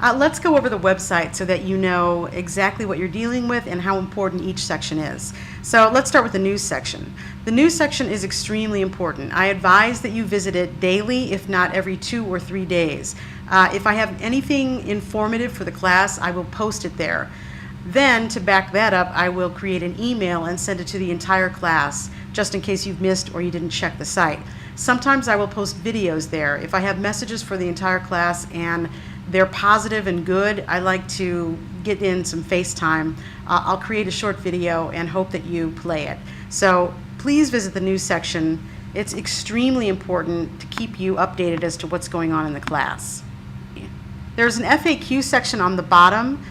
Let's go over the website so that you know exactly what you're dealing with and how important each section is. So let's start with the news section. The news section is extremely important. I advise that you visit it daily, if not every 2 or 3 days. If I have anything informative for the class, I will post it there. Then, to back that up, I will create an email and send it to the entire class, just in case you've missed or you didn't check the site. Sometimes I will post videos there. If I have messages for the entire class and they're positive and good, I like to get in some FaceTime. I'll create a short video and hope that you play it. So please visit the news section. It's extremely important to keep you updated as to what's going on in the class. There's an FAQ section on the bottom.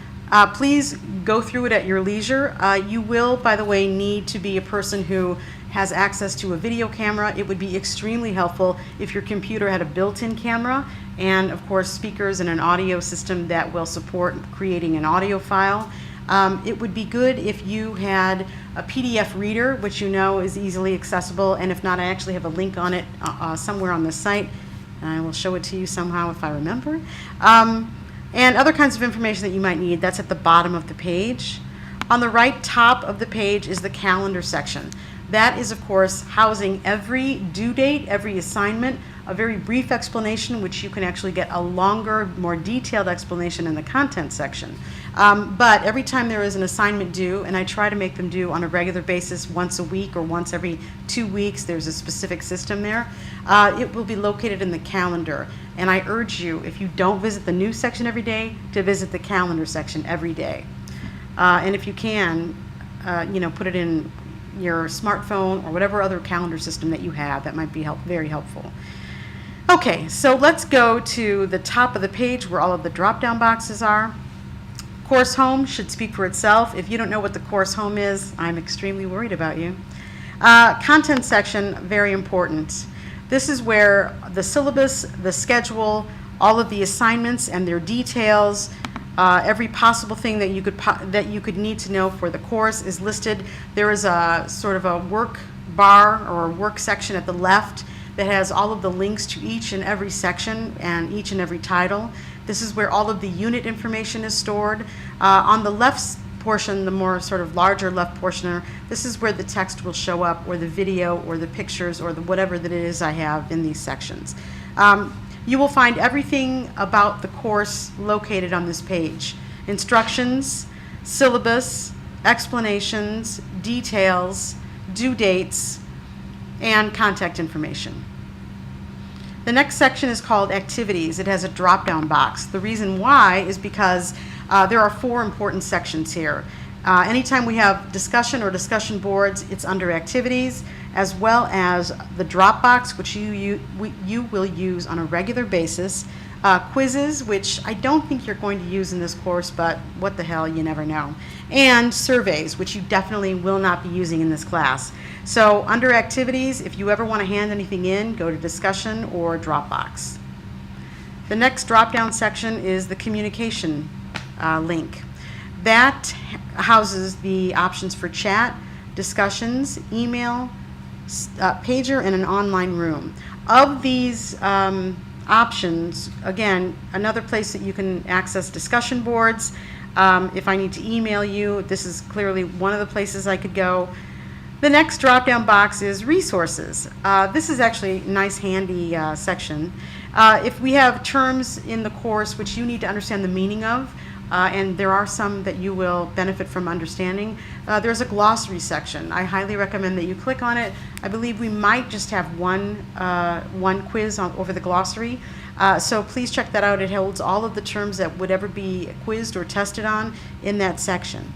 Please go through it at your leisure. You will, by the way, need to be a person who has access to a video camera. It would be extremely helpful if your computer had a built-in camera and, of course, speakers and an audio system that will support creating an audio file. It would be good if you had a PDF reader, which you know is easily accessible, and if not, I actually have a link on it somewhere on the site, and I will show it to you somehow if I remember. And other kinds of information that you might need, that's at the bottom of the page. On the right top of the page is the calendar section. That is, of course, housing every due date, every assignment, a very brief explanation, which you can actually get a longer, more detailed explanation in the content section. But every time there is an assignment due, and I try to make them due on a regular basis once a week or once every 2 weeks, there's a specific system there, it will be located in the calendar. And I urge you, if you don't visit the news section every day, to visit the calendar section every day. And if you can, put it in your smartphone or whatever other calendar system that you have, that might be very helpful. Okay, so let's go to the top of the page where all of the drop-down boxes are. Course home should speak for itself. If you don't know what the course home is, I'm extremely worried about you. Content section, very important. This is where the syllabus, the schedule, all of the assignments and their details, every possible thing that you could need to know for the course is listed. There is a sort of a work bar or a work section at the left that has all of the links to each and every section and each and every title. This is where all of the unit information is stored. On the left portion, the more sort of larger left portion, this is where the text will show up, or the video, or the pictures, or whatever that it is I have in these sections. You will find everything about the course located on this page. Instructions, syllabus, explanations, details, due dates, and contact information. The next section is called Activities. It has a drop-down box. The reason why is because there are 4 important sections here. Anytime we have discussion or discussion boards, it's under Activities, as well as the Dropbox, which you will use on a regular basis. Quizzes, which I don't think you're going to use in this course, but what the hell, you never know. And surveys, which you definitely will not be using in this class. So under Activities, if you ever want to hand anything in, go to Discussion or Dropbox. The next drop-down section is the Communication link. That houses the options for chat, discussions, email, pager, and an online room. Of these options, again, another place that you can access discussion boards. If I need to email you, this is clearly one of the places I could go. The next drop-down box is resources. This is actually a nice, handy section. If we have terms in the course which you need to understand the meaning of, and there are some that you will benefit from understanding, there's a glossary section. I highly recommend that you click on it. I believe we might just have one quiz over the glossary. So please check that out. It holds all of the terms that would ever be quizzed or tested on in that section.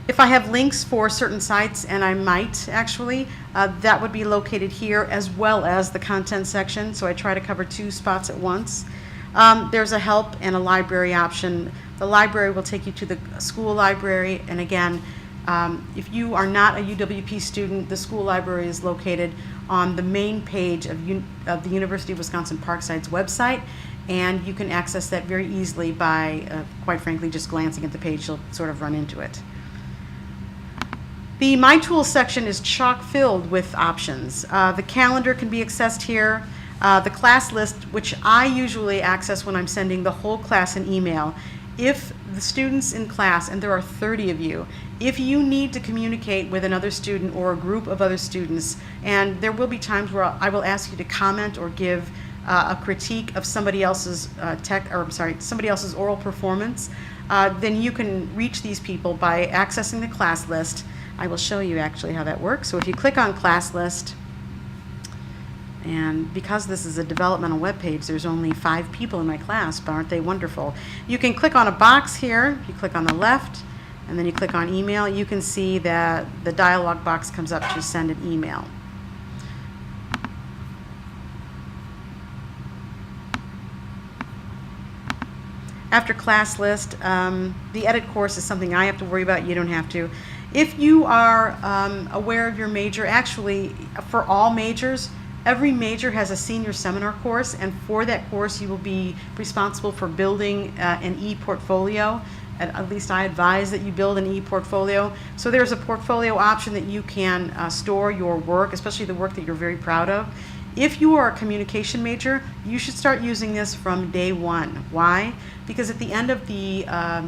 If I have links for certain sites, and I might actually, that would be located here as well as the content section, so I try to cover 2 spots at once. There's a help and a library option. The library will take you to the school library, and again, if you are not a UWP student, the school library is located on the main page of the University of Wisconsin Parkside's website, and you can access that very easily by, quite frankly, just glancing at the page. You'll sort of run into it. The My Tools section is chock-filled with options. The calendar can be accessed here. The class list, which I usually access when I'm sending the whole class an email. If the students in class, and there are 30 of you, if you need to communicate with another student or a group of other students, and there will be times where I will ask you to comment or give a critique of somebody else's somebody else's oral performance, then you can reach these people by accessing the class list. I will show you actually how that works. So if you click on class list, and because this is a developmental web page, there's only 5 people in my class, but aren't they wonderful? You can click on a box here. You click on the left, and then you click on email. You can see that the dialog box comes up to send an email. After class list, the edit course is something I have to worry about. You don't have to. If you are aware of your major, actually, for all majors, every major has a senior seminar course, and for that course you will be responsible for building an e-portfolio. At least I advise that you build an e-portfolio. So there's a portfolio option that you can store your work, especially the work that you're very proud of. If you are a communication major, you should start using this from day one. Why? Because at the end of the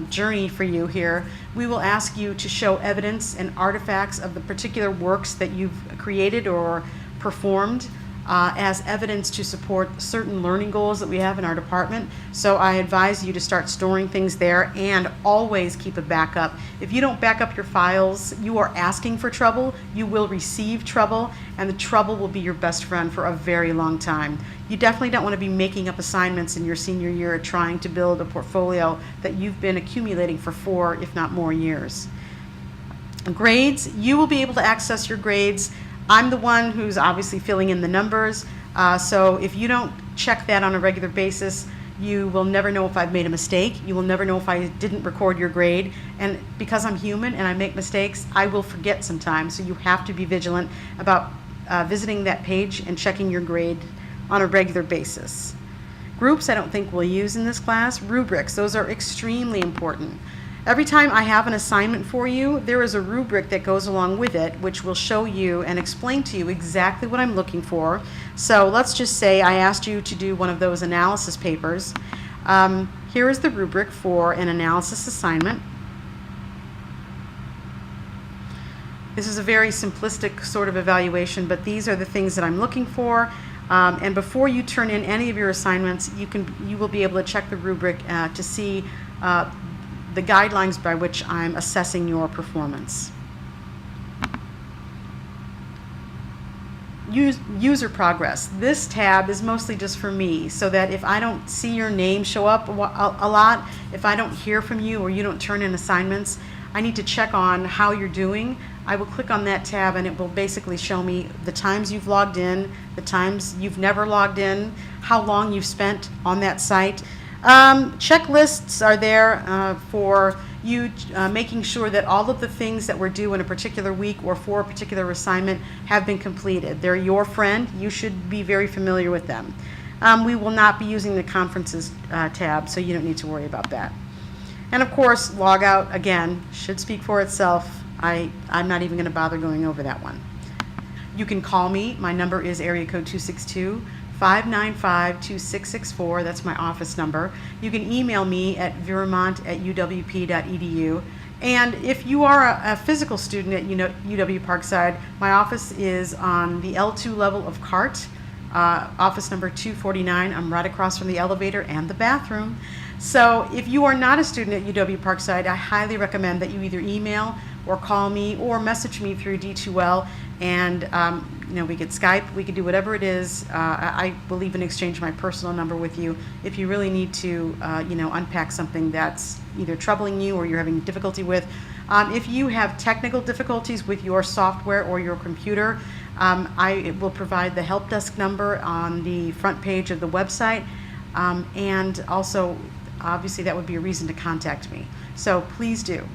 journey for you here, we will ask you to show evidence and artifacts of the particular works that you've created or performed as evidence to support certain learning goals that we have in our department. So I advise you to start storing things there, and always keep a backup. If you don't back up your files, you are asking for trouble. You will receive trouble, and the trouble will be your best friend for a very long time. You definitely don't want to be making up assignments in your senior year trying to build a portfolio that you've been accumulating for 4, if not more, years. Grades, you will be able to access your grades. I'm the one who's obviously filling in the numbers, so if you don't check that on a regular basis, you will never know if I've made a mistake. You will never know if I didn't record your grade, and because I'm human and I make mistakes, I will forget sometimes, so you have to be vigilant about visiting that page and checking your grade on a regular basis. Groups I don't think we'll use in this class. Rubrics, those are extremely important. Every time I have an assignment for you, there is a rubric that goes along with it, which will show you and explain to you exactly what I'm looking for. So let's just say I asked you to do one of those analysis papers. Here is the rubric for an analysis assignment. This is a very simplistic sort of evaluation, but these are the things that I'm looking for. And before you turn in any of your assignments, you will be able to check the rubric to see the guidelines by which I'm assessing your performance. User progress. This tab is mostly just for me, so that if I don't see your name show up a lot, if I don't hear from you or you don't turn in assignments, I need to check on how you're doing. I will click on that tab and it will basically show me the times you've logged in, the times you've never logged in, how long you've spent on that site. Checklists are there for you making sure that all of the things that were due in a particular week or for a particular assignment have been completed. They're your friend. You should be very familiar with them. We will not be using the conferences tab, so you don't need to worry about that. And of course, logout, again, should speak for itself. I'm not even going to bother going over that one. You can call me. My number is area code 262-595-2664. That's my office number. You can email me at viramont@uwp.edu. And if you are a physical student at UW Parkside, my office is on the L2 level of CART, office number 249. I'm right across from the elevator and the bathroom. So if you are not a student at UW Parkside, I highly recommend that you either email or call me or message me through D2L, and we could Skype, we could do whatever it is. I will even exchange my personal number with you if you really need to unpack something that's either troubling you or you're having difficulty with. If you have technical difficulties with your software or your computer, I will provide the help desk number on the front page of the website, and also obviously that would be a reason to contact me. So please do.